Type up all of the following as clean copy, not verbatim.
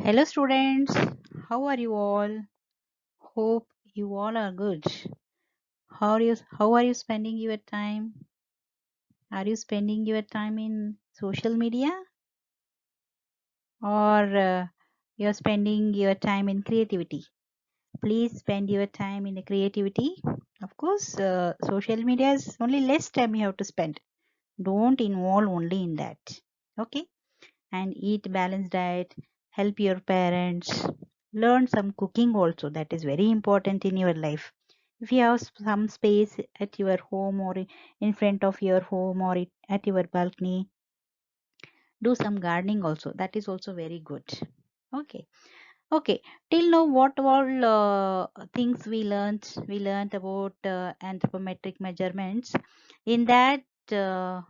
Hello students, how are you all? Hope you all are good. How are you spending your time? Are you spending your time in social media or you're spending your time in creativity? Please spend your time in the creativity. Of course, social media is only less time you have to spend. Don't involve only in that. Okay? And eat balanced diet, help your parents, learn some cooking also. That is very important in your life. If you have some space at your home or in front of your home or at your balcony, do some gardening also. That is also very good. Okay. Okay, till now, what all things we learned? We learned about anthropometric measurements. In that,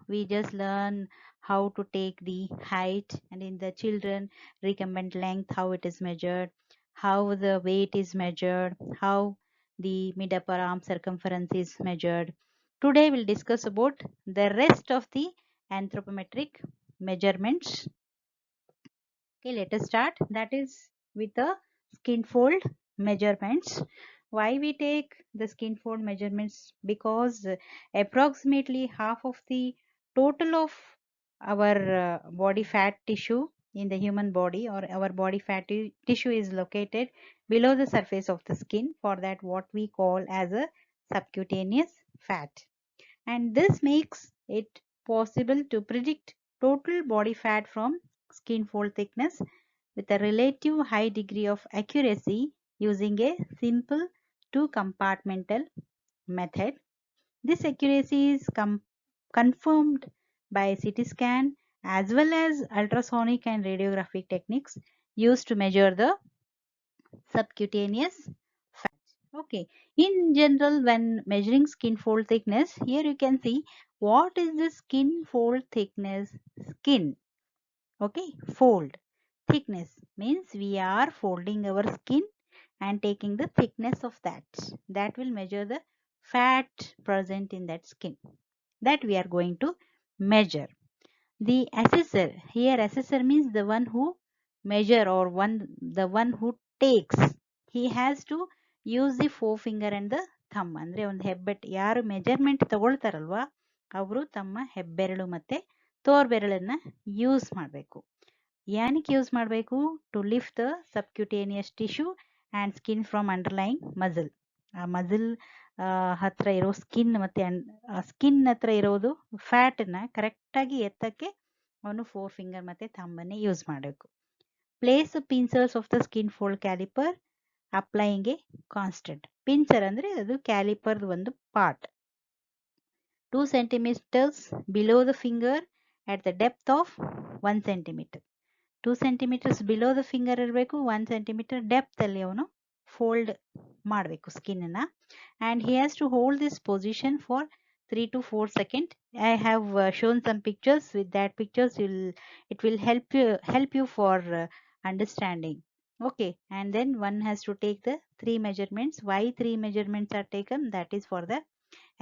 we just learn how to take the height, and in the children, recumbent length, how it is measured, how the weight is measured, how the mid upper arm circumference is measured. Today, we'll discuss about the rest of the anthropometric measurements. Okay, let us start. That is with the skin fold measurements. Why we take the skin fold measurements? Because approximately half of the total of our body fat tissue in the human body, or our body fat tissue, is located below the surface of the skin. For that, what we call as a subcutaneous fat, and this makes it possible to predict total body fat from skin fold thickness with a relative high degree of accuracy using a simple two compartmental method. This accuracy is confirmed by CT scan as well as ultrasonic and radiographic techniques used to measure the subcutaneous fat. Okay, in general, when measuring skin fold thickness, here you can see what is the skin fold thickness. Skin, okay, fold thickness means we are folding our skin and taking the thickness of that will measure the fat present in that skin, that we are going to measure. The assessor, here assessor means the one who measure, or the one who takes. He has to use the forefinger and the thumb. ಅಂದ್ರೆ ಒಂದು ಹೆಬ್ಬೆಟ್, ಯಾರು measurement ತಗೊಳ್ತಾರಲ್ವಾ ಅವರು ತಮ್ಮ ಹೆಬ್ಬೆರಳು ಮತ್ತೆ ತೋರ್ಬೆರಳನ್ನ use ಮಾಡಬೇಕು. ಏನಕ್ಕೆ use ಮಾಡಬೇಕು? To lift the subcutaneous tissue and skin from underlying muscle. ಆ ಮಸಲ್ ಹತ್ರ ಇರೋ ಸ್ಕಿನ್ ಮತ್ತೆ ಸ್ಕಿನ್ ಹತ್ರ ಇರೋದು ಫ್ಯಾಟ್ ನ ಕರೆಕ್ಟ್ ಆಗಿ ಎತ್ತಕ್ಕೆ ಅವನು ಫೋರ್ ಫಿಂಗರ್ ಮತ್ತೆ ಥಂಬನ್ನೇ ಯೂಸ್ ಮಾಡಬೇಕು. Place pincers of the skin fold caliper applying a constant. Pincer ಅಂದ್ರೆ ಅದು ಕ್ಯಾಲಿಪರ್ ಒಂದು part. 2 centimeters below the finger at the depth of 1 centimeter. 2 centimeters below the finger ಇರಬೇಕು, 1 centimeter depth ಅಲ್ಲಿ ಅವನು fold ಮಾಡಬೇಕು ಸ್ಕಿನ್ ಅನ್ನ. and he has to hold this position for 3 to 4 seconds. I have shown some pictures. With that pictures it will help you for understanding. Okay, and then one has to take the 3 measurements. Why 3 measurements are taken? That is for the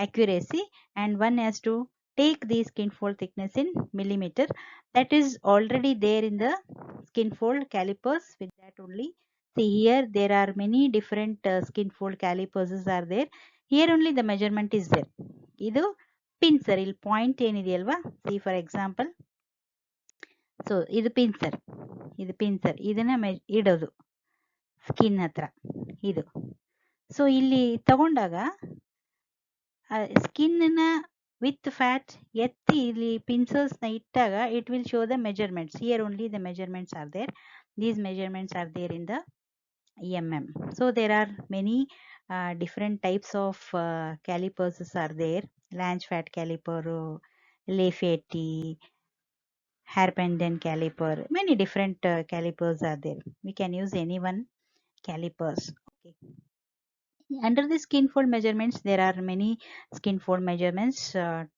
accuracy, and one has to take the skin fold thickness in millimeter. That is already there in the skin fold calipers. With that only, see here there are many different skin fold calipers are there. Here only the measurement is there. ಇದು pincer, ಇಲ್ಲಿ point ಏನಿದೆ ಅಲ್ವಾ, C for example, so ಇದು pincer ಇದನ್ನ ಇಡೋದು skin ಹತ್ರ ಇದು. So ಇಲ್ಲಿ ತಗೊಂಡಾಗ ಸ್ಕಿನ್ ನ ವಿತ್ ಫ್ಯಾಟ್ ಎತ್ತಿ ಇಲ್ಲಿ ಪಿನ್ಸರ್ಸ್ ನ ಇಟ್ಟಾಗ it will show the measurements. Here only the measurements are there. These measurements are there in the mm. So there are many different types of calipers are there. Lange fat caliper, Lafayette, hairpin caliper, many different calipers are there. We can use any one calipers. Okay. Under the skin fold measurements, there are many skin fold measurements,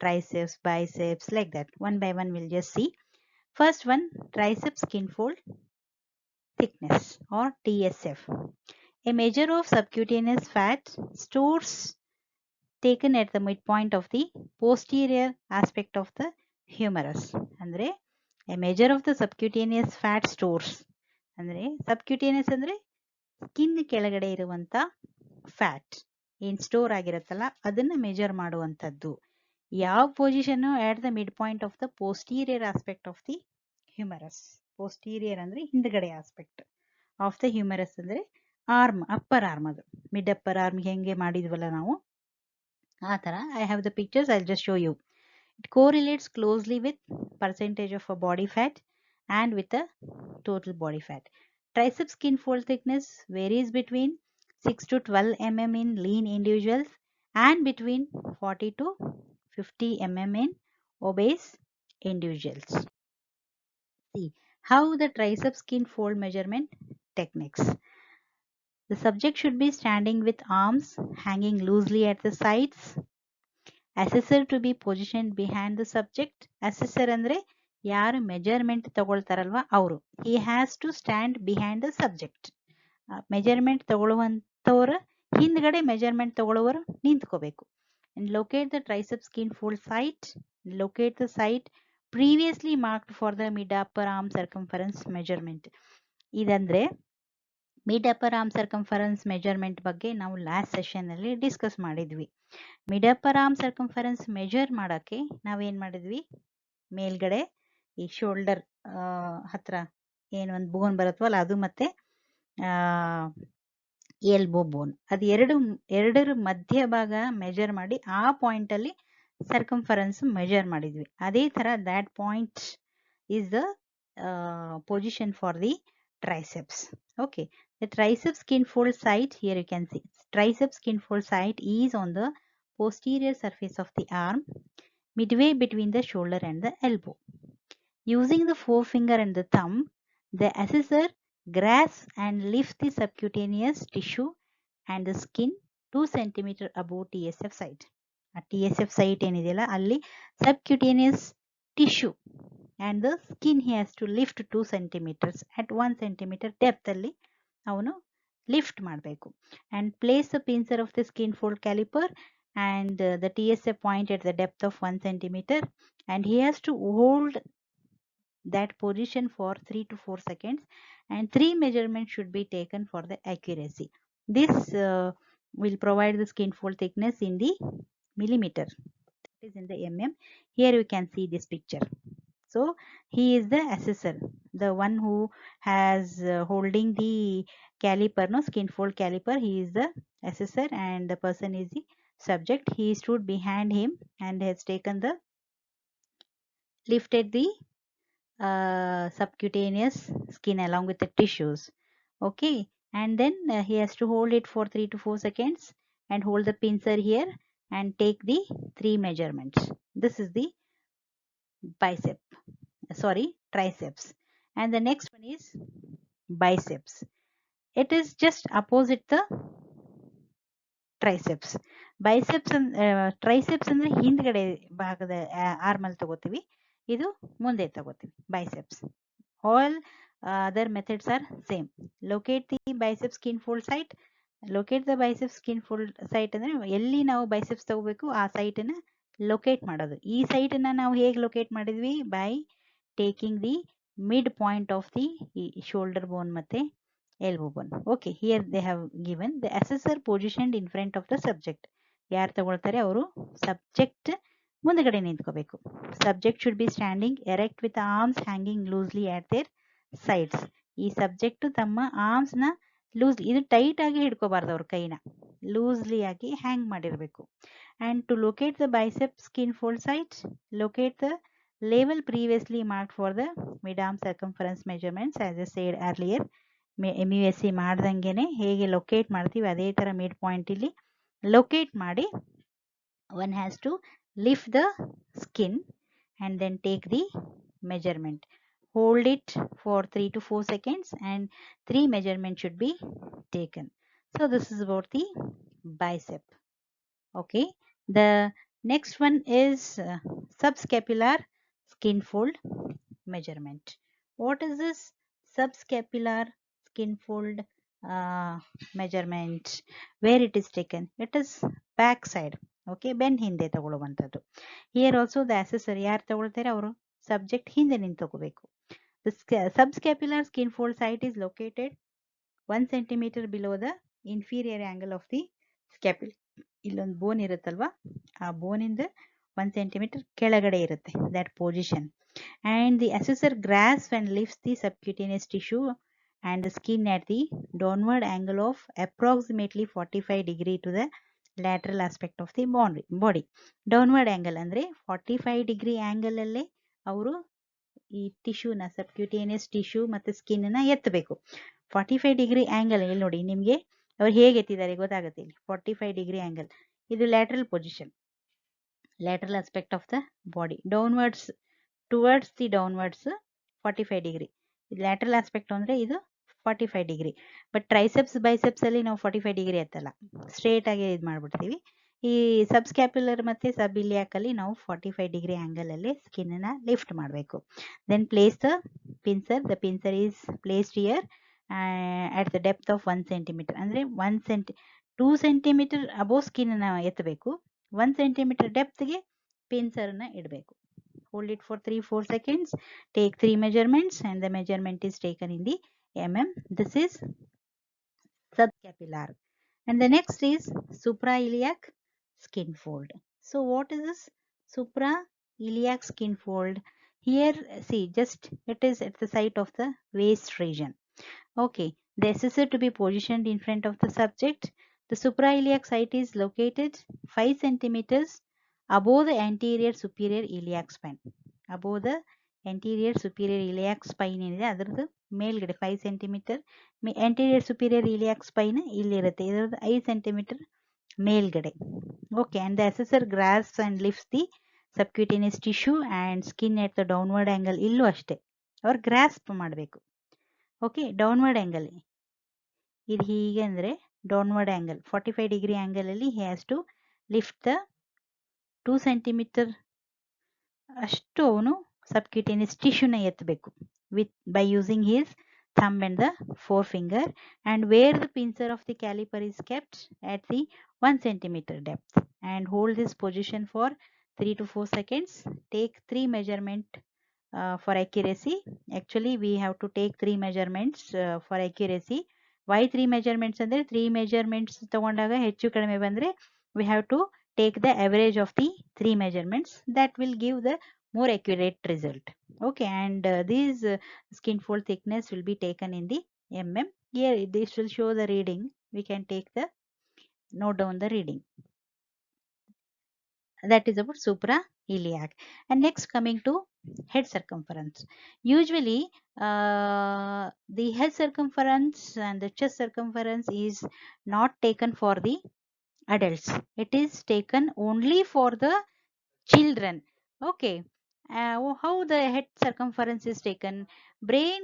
triceps, biceps, like that. One by one we'll just see. First one, tricep skin fold thickness, or TSF. A measure of subcutaneous fat stores taken at the midpoint of the posterior aspect of the humerus. Andre, a measure of the subcutaneous fat stores ಅಂದರೆ subcutaneous ಅಂದರೆ skin ಕೆಳಗಡೆ ಇರುವಂಥ fat ಏನು store ಆಗಿರುತ್ತಲ್ಲ ಅದನ್ನು measure ಮಾಡುವಂಥದ್ದು. ಯಾವ ಪೊಸಿಷನ್ನು at the mid point of the posterior aspect of the humerus. Posterior ಅಂದರೆ ಹಿಂದ್ಗಡೆ ಆಸ್ಪೆಕ್ಟ್ ಆಫ್ ದ ಹ್ಯೂಮರಸ್ ಅಂದರೆ ಆರ್ಮ್, ಅಪ್ಪರ್ ಆರ್ಮ್. ಅದು ಮಿಡ್ ಅಪ್ಪರ್ ಆರ್ಮ್ ಹೆಂಗೆ ಮಾಡಿದ್ವಲ್ಲ ನಾವು ಆ ಥರ. I have the pictures, I just show you. It correlates closely with percentage of a body fat and with the total body fat. Tricep skin fold thickness varies between 6 to 12 mm in lean individuals and between 40 to 50 mm in obese individuals. See how the tricep skin fold measurement techniques. The subject should be standing with arms hanging loosely at the sides. Assessor to be positioned behind the subject. Assessor ಅಂದ್ರೆ ಯಾರು measurement ತಗೊಳ್ತಾರಲ್ವಾ ಅವರು. he has to stand behind the subject. Measurement ತಗೊಳ್ಳುವಂಥವ್ರ ಹಿಂದ್ಗಡೆ measurement ತಗೊಳ್ಳುವರು ನಿಂತ್ಕೋಬೇಕು. and locate the tricep skin fold site. Locate the site previously marked for the mid upper arm circumference measurement. ಇದಂದ್ರೆ mid upper arm circumference measurement ಬಗ್ಗೆ ನಾವು last session ಅಲ್ಲಿ discuss ಮಾಡಿದ್ವಿ. Mid upper arm circumference measure ಮಾಡೋಕ್ಕೆ ನಾವೇನು ಮಾಡಿದ್ವಿ, ಮೇಲ್ಗಡೆ ಈ ಶೋಲ್ಡರ್ ಹತ್ರ ಏನು ಒಂದು ಬೋನ್ ಬರುತ್ತವಲ್ಲ ಅದು ಮತ್ತೆ ಎಲ್ಬೋ ಬೋನ್, ಅದು ಎರಡರ ಮಧ್ಯಭಾಗ ಮೆಜರ್ ಮಾಡಿ ಆ ಪಾಯಿಂಟಲ್ಲಿ ಸರ್ಕಂಫರೆನ್ಸ್ ಮೆಜರ್ ಮಾಡಿದ್ವಿ. ಅದೇ ಥರ that point is the position for the triceps. Okay, the tricep skin fold site, here you can see tricep skin fold site is on the posterior surface of the arm midway between the shoulder and the elbow. Using the forefinger and the thumb, the assessor grasps and lifts the subcutaneous tissue and the skin 2 cm above TSF site. ಆ TSF site ಏನಿದೆಯಲ್ಲ ಅಲ್ಲಿ subcutaneous tissue and the skin he has to lift 2 centimeters at 1 centimeter depth ಅಲ್ಲಿ ಅವನು lift ಮಾಡಬೇಕು. and place the pincer of the skin fold caliper and the TSF point at the depth of 1 centimeter and he has to hold that position for 3 to 4 seconds and 3 measurements should be taken for the accuracy. This will provide the skin fold thickness in the millimeter. It is in the mm. Here you can see this picture. So he is the assessor, the one who has holding the caliper, no, skin fold caliper. He is the assessor and the person is the subject. He stood behind him and has taken the lifted the subcutaneous skin along with the tissues. Okay, and then he has to hold it for 3 to 4 seconds and hold the pincer here and take the 3 measurements. This is the triceps, and the next one is biceps. It is just opposite the triceps. biceps and triceps ಅಂದ್ರೆ ಹಿಂದ್ಗಡೆ ಭಾಗದ arm ಅಲ್ಲಿ ತಗೋತೀವಿ, ಇದು ಮುಂದೆ ತಗೋತೀವಿ biceps. All other methods are same. Locate the biceps skin fold site. Locate the biceps skin fold site ಅಂದ್ರೆ ಎಲ್ಲಿ ನಾವು biceps ತಗೋಬೇಕು ಆ ಸೈಟ್ ಅನ್ನ ಲೊಕೇಟ್ ಮಾಡೋದು. ಈ ಸೈಟ್ ಅನ್ನ ನಾವು ಹೇಗೆ ಲೊಕೇಟ್ ಮಾಡಿದ್ವಿ, by taking the mid point of the shoulder bone ಮತ್ತೆ elbow bone. Okay, here they have given the assessor positioned in front of the subject. ಯಾರು ತಗೊಳ್ತಾರೆ ಅವರು ಸಬ್ಜೆಕ್ಟ್ ಮುಂದಗಡೆ ನಿಂತ್ಕೋಬೇಕು. Subject should be standing erect with arms hanging loosely at their sides. ಈ subject ತಮ್ಮ arms ನ loose, ಇದು tight ಆಗಿ ಹಿಡ್ಕೋಬಾರ್ದು, ಅವ್ರ ಕೈನ ಲೂಸ್ಲಿ ಆಗಿ ಹ್ಯಾಂಗ್ ಮಾಡಿರ್ಬೇಕು. and to locate the bicep skin fold site, locate the level previously marked for the mid-arm circumference measurements. As I said earlier, MUSC ಮಾಡ್ದಂಗೆನೆ ಹೇಗೆ ಲೊಕೇಟ್ ಮಾಡ್ತೀವಿ ಅದೇ ತರ ಮಿಡ್ ಪಾಯಿಂಟ್ ಇಲ್ಲಿ ಲೊಕೇಟ್ ಮಾಡಿ one has to lift the skin and then take the measurement. Hold it for 3 to 4 seconds and 3 measurements should be taken. So this is about the bicep. Okay, the next one is subscapular skin fold measurement. What is this subscapular skin fold measurement? Where it is taken? It is back side. Okay, ಬೆನ್ ಹಿಂದೆ ತಗೊಳ್ಳುವಂಥದ್ದು. Here also the assessor ಯಾರು ತಗೊಳ್ತಾರೆ ಅವರು subject ಹಿಂದೆ ನಿಂತು ತಗೋಬೇಕು. The subscapular skin fold site is located 1 centimeter below the inferior angle of the scapula. ಇಲ್ಲೊಂದು ಬೋನ್ ಇರುತ್ತಲ್ವಾ, ಆ ಬೋನಿಂದ 1 centimeter ಕೆಳಗಡೆ ಇರುತ್ತೆ that position. And the assessor grasps and lifts the subcutaneous tissue and the skin at the downward angle of approximately 45 degree to the lateral aspect of the body. Downward angle ಅಂದ್ರೆ 45 degree angle ಅಲ್ಲೇ ಅವರು ಈ ಟಿಶ್ಯೂನ subcutaneous tissue ಮತ್ತು ಸ್ಕಿನ್ನ ಎತ್ತಬೇಕು. 45 degree angle ಇಲ್ಲಿ ನೋಡಿ, ನಿಮಗೆ ಅವ್ರು ಹೇಗೆ ಎತ್ತಿದ್ದಾರೆ ಗೊತ್ತಾಗುತ್ತೆ. ಇಲ್ಲಿ 45 ಡಿಗ್ರಿ ಆಂಗಲ್, ಇದು lateral position, lateral aspect of the body. Downwards towards the downwards 45 degree. ಇದು ಲ್ಯಾಟ್ರಲ್ ಆಸ್ಪೆಕ್ಟ್ ಅಂದರೆ ಇದು 45 ಡಿಗ್ರಿ. ಬಟ್ ಟ್ರೈಸೆಪ್ಸ್ ಬೈಸೆಪ್ಸ್ ಅಲ್ಲಿ ನಾವು 45 ಡಿಗ್ರಿ ಎತ್ತಲ್ಲ, ಸ್ಟ್ರೇಟ್ ಆಗಿ ಇದು ಮಾಡ್ಬಿಡ್ತೀವಿ. ಈ ಸಬ್ಸ್ಕ್ಯಾಪ್ಯುಲರ್ ಮತ್ತು ಸಬ್ ಇಲಿಯಾಕ್ ಅಲ್ಲಿ ನಾವು 45 ಡಿಗ್ರಿ ಆಂಗಲ್ ಅಲ್ಲಿ ಸ್ಕಿನ್ ನ ಲಿಫ್ಟ್ ಮಾಡಬೇಕು. Then place the pincer. The pincer is placed here at the depth of 1 centimeter. ಅಂದರೆ 2 centimeter ಅಬೋವ್ ಸ್ಕಿನ್ ನ ಎತ್ತಬೇಕು. 1 centimeter ಡೆಪ್ತ್ಗೆ ಪಿನ್ಸರ್ನ ಇಡಬೇಕು. Hold it for 3-4 seconds. Take 3 measurements and the measurement is taken in the mm. This is subscapular. And the next is suprailiac skin fold. So what is this suprailiac skin fold? Here see, just it is at the site of the waist region. Okay, the assessor to be positioned in front of the subject. The suprailiac site is located 5 centimeters above the anterior superior iliac spine. Above the anterior superior iliac spine ಏನಿದೆ ಅದರದ್ದು ಮೇಲ್ಗಡೆ 5 centimeter anterior superior iliac spine ಇಲ್ಲಿರುತ್ತೆ, ಇದರದ್ದು 5 centimeter ಮೇಲ್ಗಡೆ. Okay, and the assessor grasps and lifts the subcutaneous tissue and skin at the downward angle. ಇಲ್ಲೂ ಅಷ್ಟೇ ಅವ್ರು grasp ಮಾಡಬೇಕು. Okay, downward angle ಇದು ಹೀಗೆ ಅಂದರೆ ಡೌನ್ವರ್ಡ್ ಆಂಗಲ್ 45 ಡಿಗ್ರಿ ಆಂಗಲ್ ಅಲ್ಲಿ he has to lift the 2 centimeter ಅಷ್ಟು ಅವನು ಸಬ್ಕ್ಯೂಟೇನಿಯಸ್ ಟಿಶ್ಯೂನ ಎತ್ತಬೇಕು by using his thumb and the forefinger, and where the pincer of the caliper is kept at the 1 centimeter depth, and hold this position for 3 to 4 seconds. Take 3 measurement for accuracy. Actually we have to take 3 measurements for accuracy. Why 3 measurements ಅಂದ್ರೆ 3 measurements ತಗೊಂಡಾಗ ಹೆಚ್ಚು ಕಡಿಮೆ ಬಂದ್ರೆ we have to take the average of the 3 measurements. That will give the more accurate result. Okay, and this skin fold thickness will be taken in the mm. Here this will show the reading. We can take the note down the reading. That is about suprailiac. And next, coming to head circumference. Usually the head circumference and the chest circumference is not taken for the adults. It is taken only for the children. Okay, how the head circumference is taken? Brain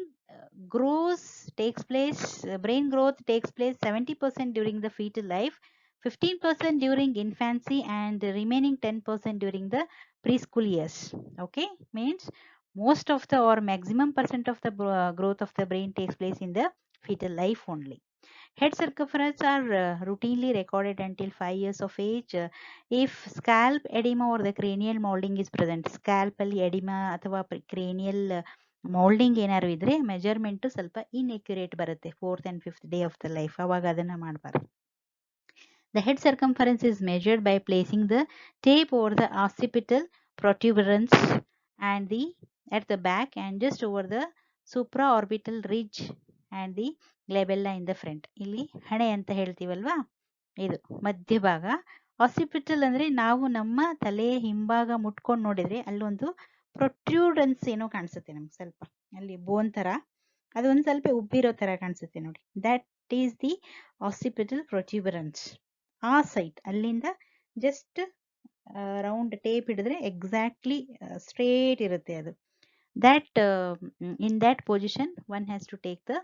brain growth takes place 70% during the fetal life, 15% during infancy, and the remaining 10% during the preschool years. Okay, means most of the or maximum percent of the growth of the brain takes place in the fetal life only. Head circumference are routinely recorded until 5 years of age. If scalp edema or the cranial molding is present, scalp ಅಲ್ಲಿ edema ಅಥವಾ cranial molding ಏನಾದ್ರು ಇದ್ರೆ measurement ಸ್ವಲ್ಪ ಇನ್ಎಕ್ಯುರೇಟ್ ಬರುತ್ತೆ 4th and 5th day of the life. ಅವಾಗ ಅದನ್ನ ಮಾಡಬಾರ್ದು. The head circumference is measured by placing the tape over the occipital protuberance and at the back and just over the supraorbital ridge and the glabella in the front. ಇಲ್ಲಿ ಹಣೆ ಅಂತ ಹೇಳ್ತೀವಲ್ವಾ, ಇದು ಮಧ್ಯಭಾಗ. ಆಸಿಪಿಟಲ್ ಅಂದ್ರೆ ನಾವು ನಮ್ಮ ತಲೆ ಹಿಂಭಾಗ ಮುಟ್ಕೊಂಡು ನೋಡಿದ್ರೆ ಅಲ್ಲೊಂದು ಪ್ರೊಟ್ರೂಡೆನ್ಸ್ ಏನೋ ಕಾಣಿಸುತ್ತೆ ನಮ್ಗೆ, ಸ್ವಲ್ಪ ಅಲ್ಲಿ ಬೋನ್ ತರ, ಅದು ಒಂದು ಸ್ವಲ್ಪ ಉಬ್ಬಿರೋ ತರ ಕಾಣಿಸುತ್ತೆ ನೋಡಿ. That is the occipital protuberance. ಆ ಸೈಟ್ ಅಲ್ಲಿಂದ ಜಸ್ಟ್ ರೌಂಡ್ ಟೇಪ್ ಹಿಡಿದ್ರೆ ಎಕ್ಸಾಕ್ಟ್ಲಿ ಸ್ಟ್ರೇಟ್ ಇರುತ್ತೆ ಅದು. That in that position one has to take the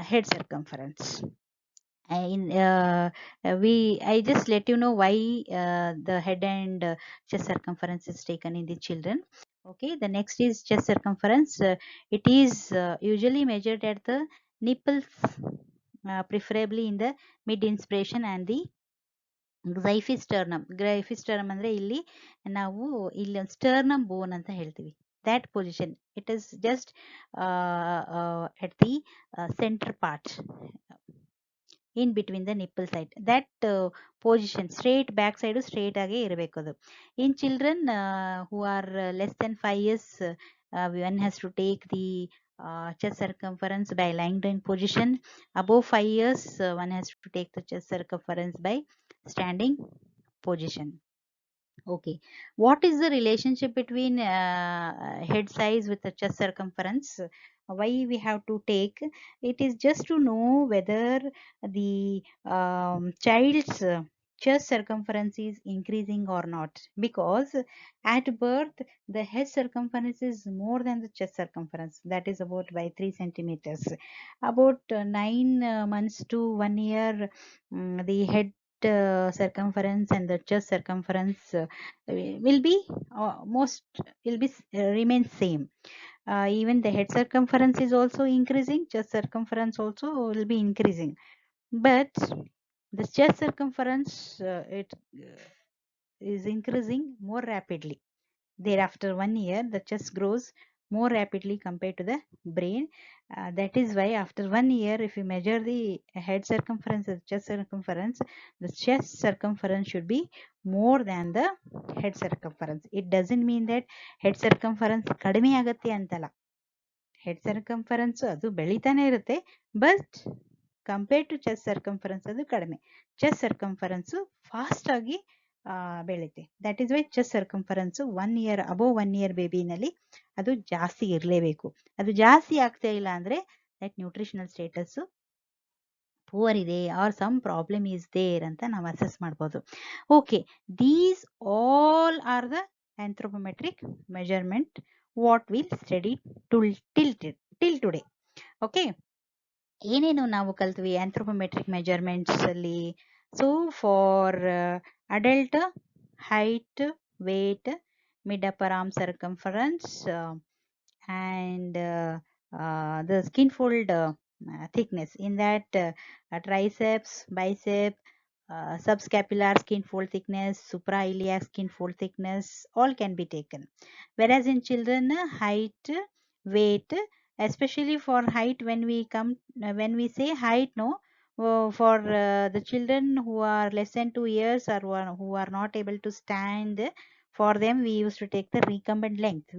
head circumference. I just let you know why the head and chest circumference is taken in the children. Okay, the next is chest circumference. It is usually measured at the nipples, preferably in the mid inspiration and the ಗ್ರೈಫಿಸ್ಟರ್ನಮ್. ಗ್ರೈಫಿಸ್ಟರ್ನಮ್ ಅಂದ್ರೆ ಇಲ್ಲಿ ನಾವು ಇಲ್ಲಿ sternum ಬೋನ್ ಅಂತ ಹೇಳ್ತೀವಿ. that position. It is just at the center part, in between the nipple side. That position, straight back side straight ಆಗಿ ಇರಬೇಕು ಅದು. In children who are less than 5 years, one has to take the chest circumference by lying down position. Above 5 years, one has to take the chest circumference by standing position. Okay, what is the relationship between head size with the chest circumference? Why we have to take? It is just to know whether the child's chest circumference is increasing or not, because at birth the head circumference is more than the chest circumference, that is about by 3 centimeters. About 9 months to 1 year, the head circumference and the chest circumference will be most will be remain same. Even the head circumference is also increasing, chest circumference also will be increasing, but the chest circumference it is increasing more rapidly. Thereafter 1 year, the chest grows more rapidly compared to the brain. That is why after 1 year, if you measure the head circumference and chest circumference, the chest circumference should be more than the head circumference. It doesn't mean that head circumference ಕಡಿಮೆ ಆಗತ್ತೆ ಅಂತಲ್ಲ. Head circumference ಅದು ಬೆಳಿತಾನೆ ಇರುತ್ತೆ, but compare to chest circumference ಅದು ಕಡಿಮೆ. Chest circumference fast ಆಗಿ ಬೆಳೆಯುತ್ತೆ. That is why chest circumference 1 year above 1 year ಬೇಬಿನಲ್ಲಿ ಅದು ಜಾಸ್ತಿ ಇರಲೇಬೇಕು. ಅದು ಜಾಸ್ತಿ ಆಗ್ತಾ ಇಲ್ಲ ಅಂದ್ರೆ ದಟ್ ನ್ಯೂಟ್ರಿಷನಲ್ ಸ್ಟೇಟಸ್ ಪೂವರ್ ಇದೆ or some problem is there ಅಂತ ನಾವು ಅಸೆಸ್ ಮಾಡ್ಬೋದು. Okay, these all are the anthropometric measurement what we'll study till today. Okay, ಏನೇನು ನಾವು ಕಲ್ತ್ವಿ ಆಂಥ್ರೋಪೋಮೆಟ್ರಿಕ್ ಮೆಜರ್ಮೆಂಟ್ಸ್ ಅಲ್ಲಿ? So for adult, height, weight, mid upper arm circumference, and the skin fold thickness. In that triceps, bicep, subscapular skin fold thickness, suprailiac skin fold thickness, all can be taken. Whereas in children, height, weight, especially for height, when we say height, no, for the children who are less than 2 years or who are not able to stand, for them we used to take the recumbent length.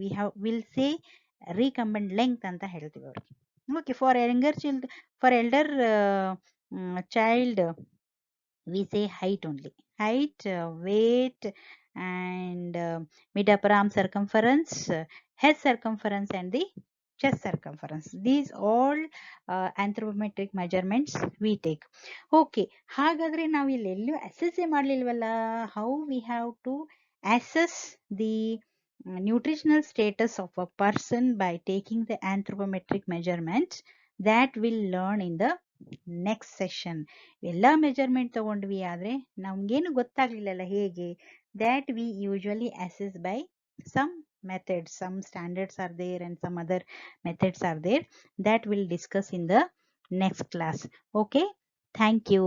We'll say recumbent length ಅಂತ ಹೇಳ್ತೀವಿ ಅವ್ರಿಗೆ. Okay, for elder child, we say height only. Height, weight, and mid upper arm circumference, head circumference, and the chest circumference. These all anthropometric measurements we take. Okay, ಹಾಗಾದ್ರೆ ನಾವು ಇಲ್ಲಿ ಎಲ್ಲೂ assess ಮಾಡಲಿಲ್ವಲ್ಲ. How we have to assess the nutritional status of a person by taking the anthropometric measurements, that will learn in the next session. ಎಲ್ಲ measurement ತಗೊಂಡ್ವಿ, ಆದರೆ ನಮ್ಗೇನು ಗೊತ್ತಾಗ್ಲಿಲ್ಲಲ್ಲ ಹೇಗೆ. That we usually assess by some methods. Some standards are there and some other methods are there. That we'll discuss in the next class. Okay, thank you.